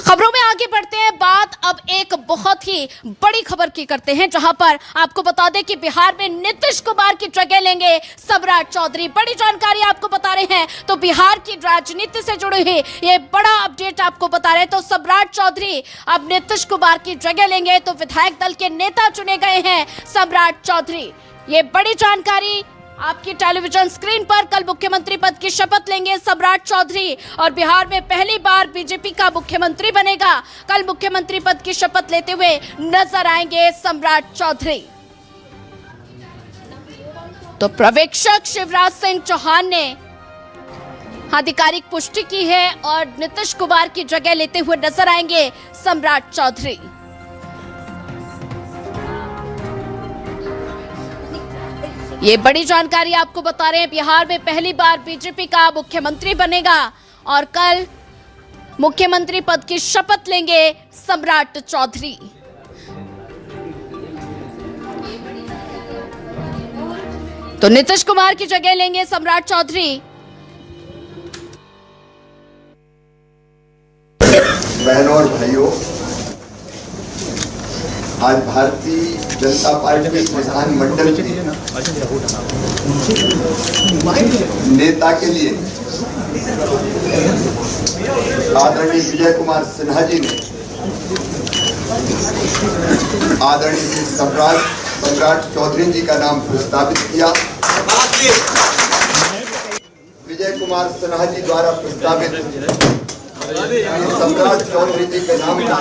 खबरों में आगे बढ़ते हैं। बात अब एक बहुत ही बड़ी खबर की करते हैं, जहां पर आपको बता दें कि बिहार में नीतीश कुमार की जगह लेंगे सम्राट चौधरी। बड़ी जानकारी आपको बता रहे हैं, तो बिहार की राजनीति से जुड़ी हुई ये बड़ा अपडेट आपको बता रहे हैं। तो सम्राट चौधरी अब नीतीश कुमार की जगह लेंगे, तो विधायक दल के नेता चुने गए हैं सम्राट चौधरी। ये बड़ी जानकारी आपकी टेलीविजन स्क्रीन पर। कल मुख्यमंत्री पद की शपथ लेंगे सम्राट चौधरी और बिहार में पहली बार बीजेपी का मुख्यमंत्री बनेगा। कल मुख्यमंत्री पद की शपथ लेते हुए नजर आएंगे सम्राट चौधरी। तो पर्यवेक्षक शिवराज सिंह चौहान ने आधिकारिक पुष्टि की है और नीतीश कुमार की जगह लेते हुए नजर आएंगे सम्राट चौधरी। ये बड़ी जानकारी आपको बता रहे हैं। बिहार में पहली बार बीजेपी का मुख्यमंत्री बनेगा और कल मुख्यमंत्री पद की शपथ लेंगे सम्राट चौधरी। तो नीतीश कुमार की जगह लेंगे सम्राट चौधरी। बहनों और भाइयों, आज भारतीय जनता पार्टी विधानमंडल के नेता के लिए आदरणीय विजय कुमार सिन्हा जी ने आदरणीय सम्राट चौधरी जी का नाम प्रस्तावित किया। विजय कुमार सिन्हा जी द्वारा प्रस्तावित सम्राट चौधरी जी के नाम का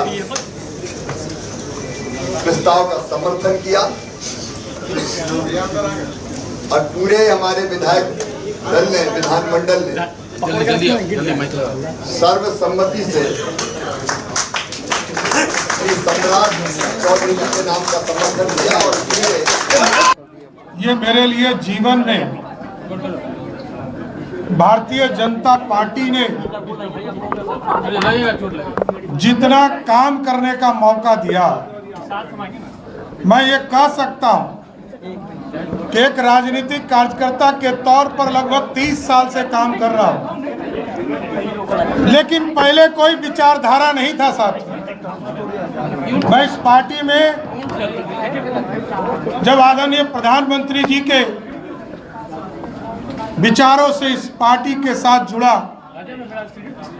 प्रस्ताव का समर्थन किया और पूरे हमारे विधायक दल ने, विधानमंडल ने सर्वसम्मति से श्री सम्राट चौधरी जी के नाम का समर्थन किया। और ये मेरे लिए जीवन में भारतीय जनता पार्टी ने जितना काम करने का मौका दिया, मैं ये कह सकता हूं कि एक राजनीतिक कार्यकर्ता के तौर पर लगभग 30 साल से काम कर रहा हूं, लेकिन पहले कोई विचारधारा नहीं था साथ। मैं इस पार्टी में जब आदरणीय प्रधानमंत्री जी के विचारों से इस पार्टी के साथ जुड़ा,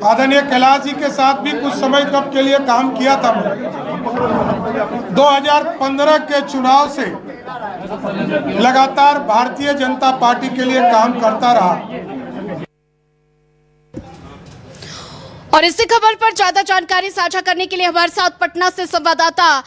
आदरणीय कैलाश जी के साथ भी कुछ समय तक के लिए काम किया था। मैं 2015 के चुनाव से लगातार भारतीय जनता पार्टी के लिए काम करता रहा। और इसी खबर पर ज्यादा जानकारी साझा करने के लिए हमारे साथ पटना से संवाददाता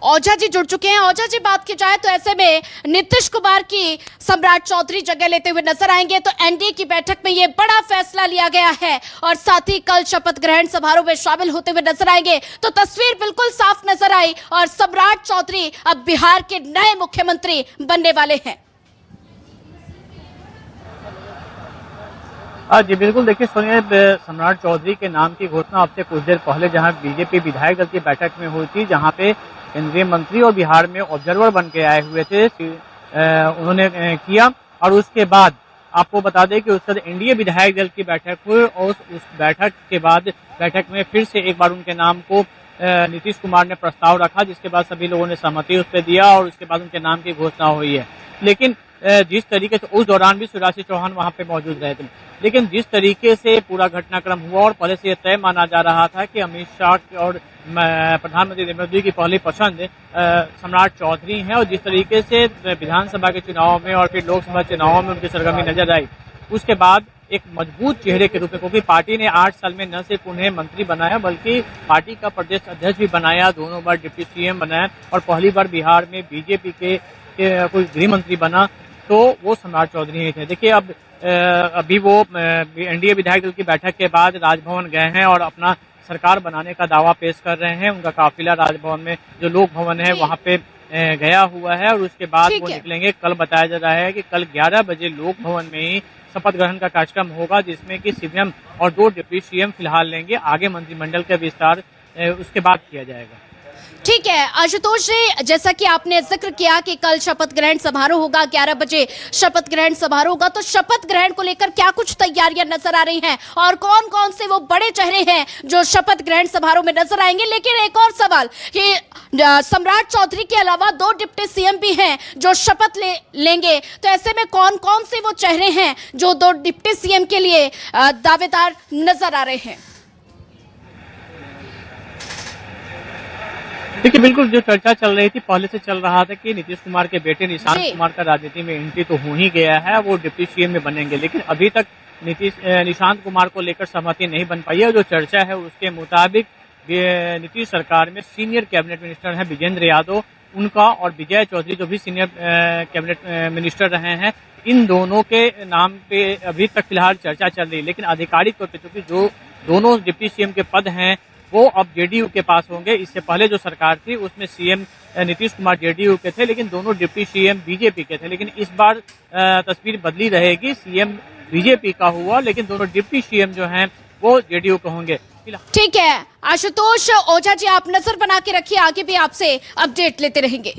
ओझा जी जुड़ चुके हैं। ओझा जी, बात की जाए तो ऐसे में नीतीश कुमार की सम्राट चौधरी जगह लेते हुए नजर आएंगे, तो एनडीए की बैठक में ये बड़ा फैसला लिया गया है और साथ ही कल शपथ ग्रहण समारोह में शामिल होते हुए नजर आएंगे। तो तस्वीर बिल्कुल साफ नजर आई और सम्राट चौधरी अब बिहार के नए मुख्यमंत्री बनने वाले हैं। जी बिल्कुल, देखिए सुनिए, सम्राट चौधरी के नाम की घोषणा अब से कुछ देर पहले जहां बीजेपी विधायक दल की बैठक में हुई थी, जहां पे केंद्रीय मंत्री और बिहार में ऑब्जर्वर बन के आए हुए थे, उन्होंने किया। और उसके बाद आपको बता दें कि उसके बाद एनडीए विधायक दल की बैठक हुई और उस बैठक के बाद बैठक में फिर से एक बार उनके नाम को नीतीश कुमार ने प्रस्ताव रखा, जिसके बाद सभी लोगों ने सहमति उस पर दिया और उसके बाद उनके नाम की घोषणा हुई है। लेकिन जिस तरीके से उस दौरान भी शिवराज सिंह चौहान वहां पे मौजूद रहे थे, लेकिन जिस तरीके से पूरा घटनाक्रम हुआ और पहले से यह तय माना जा रहा था कि अमित शाह और प्रधानमंत्री नरेंद्र मोदी की पहली पसंद सम्राट चौधरी हैं, और जिस तरीके से विधानसभा के चुनाव में और फिर लोकसभा चुनावों में उनकी सरगर्मी नजर आई, उसके बाद एक मजबूत चेहरे के रूप में, क्योंकि पार्टी ने 8 साल में न सिर्फ उन्हें मंत्री बनाया बल्कि पार्टी का प्रदेश अध्यक्ष भी बनाया, दोनों बार डिप्टी सीएम बनाया और पहली बार बिहार में बीजेपी के कोई गृह मंत्री बना, तो वो सम्राट चौधरी ही थे। देखिए अब अभी वो एनडीए विधायक दल की बैठक के बाद राजभवन गए हैं और अपना सरकार बनाने का दावा पेश कर रहे हैं। उनका काफिला राजभवन में जो लोक भवन है वहां पे गया हुआ है और उसके बाद वो निकलेंगे। कल बताया जा रहा है कि कल 11 बजे लोक भवन में ही शपथ ग्रहण का कार्यक्रम होगा, जिसमें कि सीएम और 2 डिप्टी सीएम फिलहाल लेंगे। आगे मंत्रिमंडल का विस्तार उसके बाद किया जाएगा। ठीक है आशुतोष जी, जैसा कि आपने जिक्र किया कि कल शपथ ग्रहण समारोह होगा, 11 बजे शपथ ग्रहण समारोह होगा, तो शपथ ग्रहण को लेकर क्या कुछ तैयारियां नजर आ रही हैं और कौन कौन से वो बड़े चेहरे हैं जो शपथ ग्रहण समारोह में नजर आएंगे? लेकिन एक और सवाल कि सम्राट चौधरी के अलावा 2 डिप्टी सीएम भी हैं जो शपथ लेंगे, तो ऐसे में कौन कौन से वो चेहरे हैं जो 2 डिप्टी सीएम के लिए दावेदार नजर आ रहे हैं? देखिए, बिल्कुल जो चर्चा चल रही थी, पहले से चल रहा था कि नीतीश कुमार के बेटे निशांत कुमार का राजनीति में एंट्री तो हो ही गया है, वो डिप्टी सीएम में बनेंगे, लेकिन अभी तक निशांत कुमार को लेकर सहमति नहीं बन पाई है। जो चर्चा है उसके मुताबिक नीतीश सरकार में सीनियर कैबिनेट मिनिस्टर हैं विजेंद्र यादव, उनका और विजय चौधरी जो भी सीनियर कैबिनेट मिनिस्टर रहे हैं, इन दोनों के नाम पे अभी तक फिलहाल चर्चा चल रही है। लेकिन आधिकारिक तौर पर चूंकि जो दोनों डिप्टी सीएम के पद हैं वो अब जेडीयू के पास होंगे। इससे पहले जो सरकार थी उसमें सीएम नीतीश कुमार जेडीयू के थे, लेकिन दोनों डिप्टी सीएम बीजेपी के थे। लेकिन इस बार तस्वीर बदली रहेगी, सीएम बीजेपी का हुआ, लेकिन दोनों डिप्टी सीएम जो हैं वो जेडीयू के होंगे। ठीक है आशुतोष ओझा जी, आप नजर बना के रखिए, आगे भी आपसे अपडेट लेते रहेंगे।